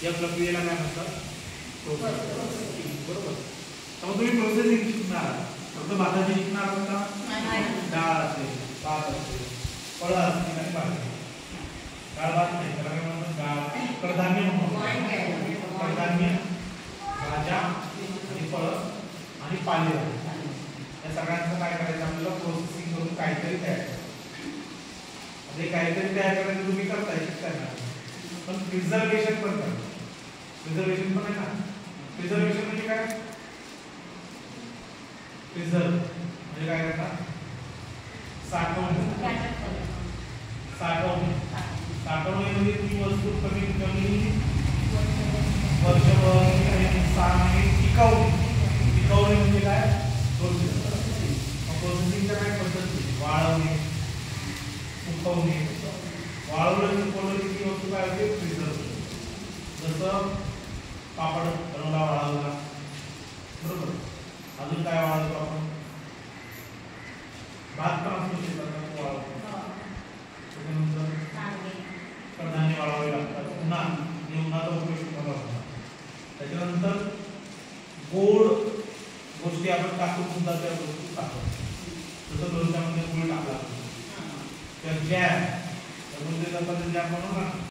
या प्रक्रियेला काय म्हणतात? प्रोसेसिंग. बरोबर. तर तुम्ही प्रोसेसिंग शिकणार, फक्त भाताची शिकणार आहात का? डाळ असेल, भात असेल, फळं असतील आणि भाजी. डाळ भात नाही, त्याला काय म्हणतात? डाळ. कडधान्य म्हणतो. कडधान्य, भाज्या आणि फळं आणि पालेभाज्या या सगळ्यांचं काय करायचं आपल्याला? प्रोसेसिंग करून काहीतरी तयार करायचं. म्हणजे काहीतरी तयार करायचं तुम्ही करताय, शिकताय ना, पण प्रिझर्वेशन पण करता. प्रिझर्वेशन पण आहे ना. प्रिझर्वेशन म्हणजे काय? प्रिझर्व म्हणजे काय करता? साठवणे. साठवणे. साठवणे म्हणजे ती वस्तू कमीत कमी वर्षभर 6 महिने टिकवणे म्हणजे काय? प्रोसेसिंगच्या काय पद्धती? वाळवणे, सुकवणे. वाळवलं सुकवलं की ती वस्तू काय होते? प्रिझर्व. जसं पापड बनवला, वाळवला. बरोबर. अजून काय वाळवतो आपण? भात पण असतो शेतात वाळवतो. त्याच्यानंतर कडधान्य वाळवावे लागतात. उन्हाचा उपयोग शिकवला होता. त्याच्यानंतर गोड गोष्टी आपण टाकून सुद्धा त्या गोष्टी टाकतो. जसं लोणच्यामध्ये गुळ टाकला, त्या जॅम, त्यामध्ये आपण